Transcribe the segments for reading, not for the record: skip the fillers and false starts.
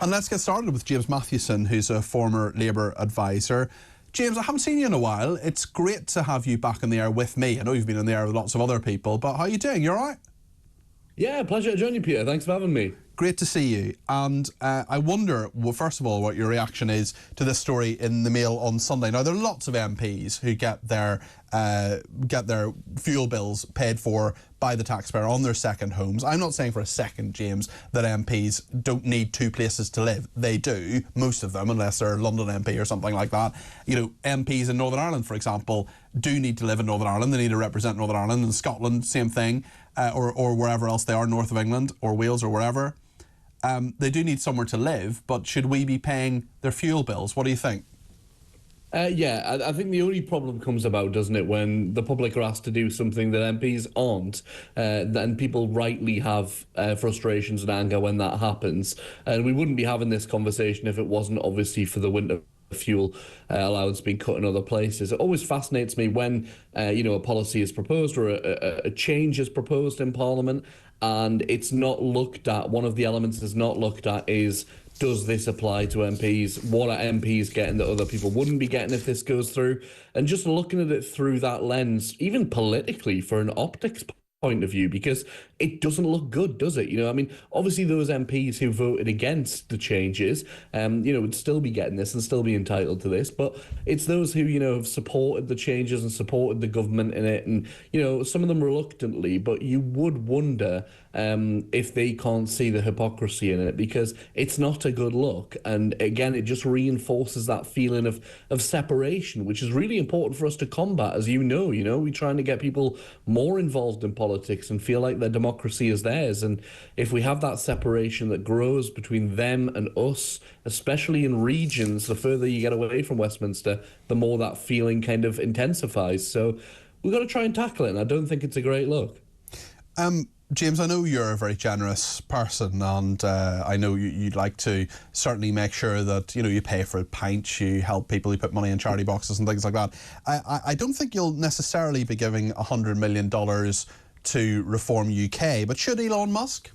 And let's get started with James Matthewson, who's a former Labour advisor. James, I haven't seen you in a while. It's great to have you back on the air with me. I know you've been on the air with lots of other people, but how are you doing? You all right? Yeah, pleasure to join you, Peter. Thanks for having me. Great to see you. And I wonder, well, first of all, what your reaction is to this story in the Mail on Sunday. Now, there are lots of MPs who get their fuel bills paid for by the taxpayer on their second homes. I'm not saying for a second, James, that MPs don't need two places to live. They do, most of them, unless they're a London MP or something like that. You know, MPs in Northern Ireland, for example, do need to live in Northern Ireland. They need to represent Northern Ireland. And Scotland, same thing, or wherever else they are, north of England or Wales or wherever. They do need somewhere to live, but should we be paying their fuel bills? What do you think? Yeah, I think the only problem comes about, doesn't it, when the public are asked to do something that MPs aren't, then people rightly have frustrations and anger when that happens. And we wouldn't be having this conversation if it wasn't obviously for the winter fuel allowance being cut in other places. It always fascinates me when a policy is proposed or a change is proposed in Parliament and it's not looked at. One of the elements is not looked at is, does this apply to MPs? What are MPs getting that other people wouldn't be getting if this goes through? And just looking at it through that lens, even politically, for an optics point of view, because it doesn't look good, does it? I mean, obviously those MPs who voted against the changes, would still be getting this and still be entitled to this, but it's those who, have supported the changes and supported the government in it, and, some of them reluctantly, but you would wonder if they can't see the hypocrisy in it, because it's not a good look. And again, it just reinforces that feeling of separation, which is really important for us to combat. As we're trying to get people more involved in politics and feel like their democracy is theirs. And if we have that separation that grows between them and us, especially in regions, the further you get away from Westminster, the more that feeling kind of intensifies. So we've got to try and tackle it, and I don't think it's a great look. James, I know you're a very generous person, and I know you'd like to certainly make sure that, you pay for pints, you help people, you put money in charity boxes and things like that. I don't think you'll necessarily be giving $100 million to Reform UK, but should Elon Musk?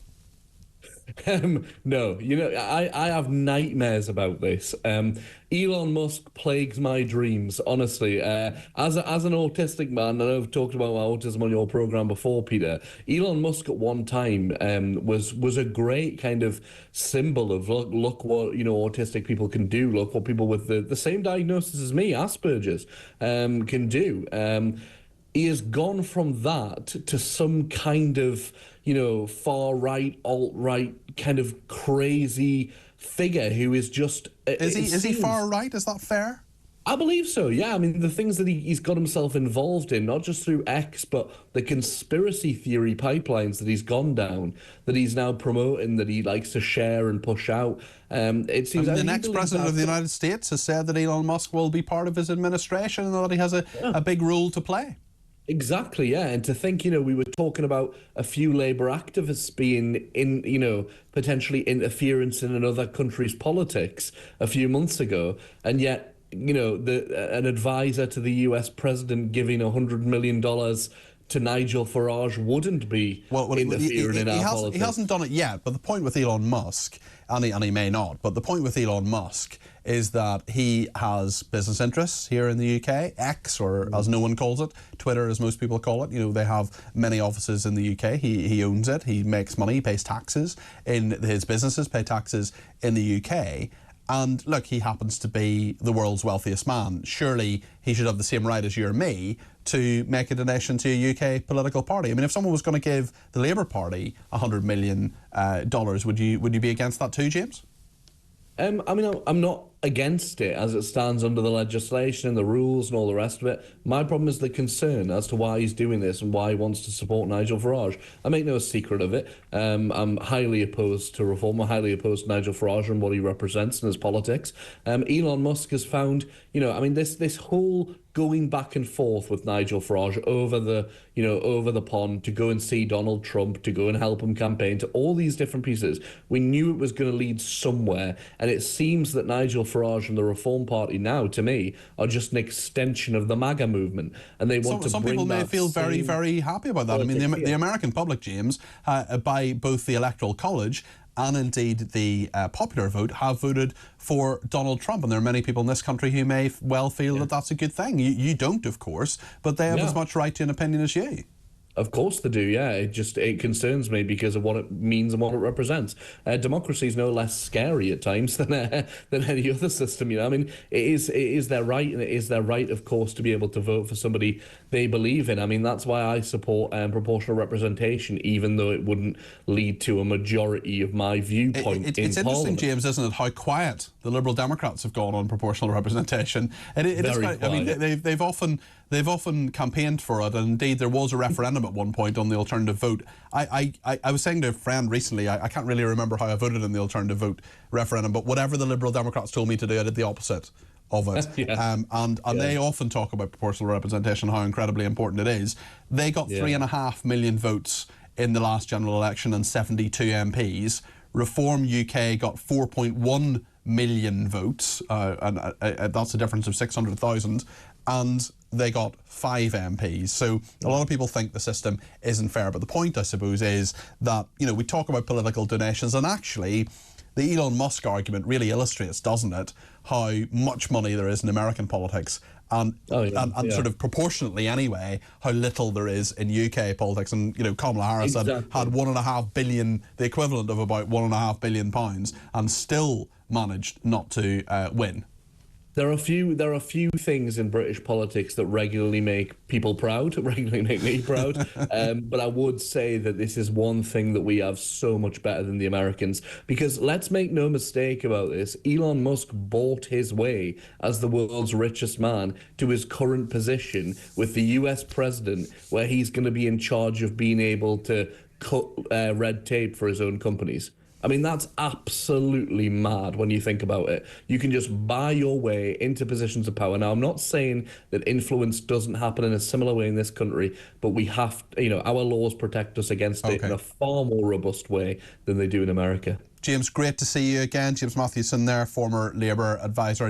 No, I have nightmares about this. Elon Musk plagues my dreams, honestly. As an autistic man, and I've talked about my autism on your programme before, Peter, Elon Musk at one time was a great kind of symbol of look what, autistic people can do, look what people with the same diagnosis as me, Asperger's, can do. He has gone from that to some kind of, far-right, alt-right kind of crazy figure who is just... Is he far-right? Is that fair? I believe so, yeah. I mean, the things that he's got himself involved in, not just through X, but the conspiracy theory pipelines that he's gone down, that he's now promoting, that he likes to share and push out. It seems the next president of the United States has said that Elon Musk will be part of his administration and that he has a big role to play. Exactly, yeah. And to think, we were talking about a few Labour activists being in, potentially interference in another country's politics a few months ago, and yet, an advisor to the US president giving $100 million to Nigel Farage wouldn't be interfering in our politics. He hasn't done it yet, but the point with Elon Musk, and he may not, but the point with Elon Musk is that he has business interests here in the UK, X, or as no one calls it, Twitter as most people call it. They have many offices in the UK. He owns it. He makes money. He pays taxes in his businesses, pay taxes in the UK. And look, he happens to be the world's wealthiest man. Surely he should have the same right as you or me to make a donation to a UK political party. I mean, if someone was going to give the Labour Party $100 million, would you be against that too, James? I mean, I'm not against it as it stands under the legislation and the rules and all the rest of it. My problem is the concern as to why he's doing this and why he wants to support Nigel Farage. I make no secret of it. I'm highly opposed to reform. I'm highly opposed to Nigel Farage and what he represents in his politics. Elon Musk has found, this whole going back and forth with Nigel Farage over the pond to go and see Donald Trump, to go and help him campaign, to all these different pieces. We knew it was going to lead somewhere, and it seems that Nigel Farage and the Reform Party now, to me, are just an extension of the MAGA movement, and they want to bring some people may feel very, very happy about that. I mean, the American public, James, by both the Electoral College and indeed the popular vote have voted for Donald Trump. And there are many people in this country who may well feel that that's a good thing. You don't, of course, but they have as much right to an opinion as you. Of course they do, yeah. It concerns me because of what it means and what it represents. Democracy is no less scary at times than any other system. You know, I mean, it is their right, and it is their right, of course, to be able to vote for somebody they believe in. I mean, that's why I support proportional representation, even though it wouldn't lead to a majority of my viewpoint It's in interesting, Parliament. James, isn't it, how quiet the Liberal Democrats have gone on proportional representation. It is quite, I mean, they've often campaigned for it, and indeed there was a referendum at one point on the alternative vote. I was saying to a friend recently, I can't really remember how I voted in the alternative vote referendum, but whatever the Liberal Democrats told me to do, I did the opposite of it. They often talk about proportional representation, how incredibly important it is. They got 3.5 million votes in the last general election and 72 MPs. Reform UK got 4.1 million votes, and that's a difference of 600,000, and they got 5 MPs. So a lot of people think the system isn't fair, but the point, I suppose, is that, you know, we talk about political donations, and actually the Elon Musk argument really illustrates, doesn't it, how much money there is in American politics, and sort of proportionately anyway, how little there is in UK politics. And, you know, Kamala Harris had 1.5 billion, the equivalent of about £1.5 billion, and still managed not to win. There are a few things in British politics that regularly make people proud, regularly make me proud. But I would say that this is one thing that we have so much better than the Americans. Because let's make no mistake about this, Elon Musk bought his way as the world's richest man to his current position with the US president, where he's going to be in charge of being able to cut red tape for his own companies. I mean, that's absolutely mad when you think about it. You can just buy your way into positions of power. Now, I'm not saying that influence doesn't happen in a similar way in this country, but we have, you know, our laws protect us against it in a far more robust way than they do in America. James, great to see you again. James Matthewson there, former Labour advisor.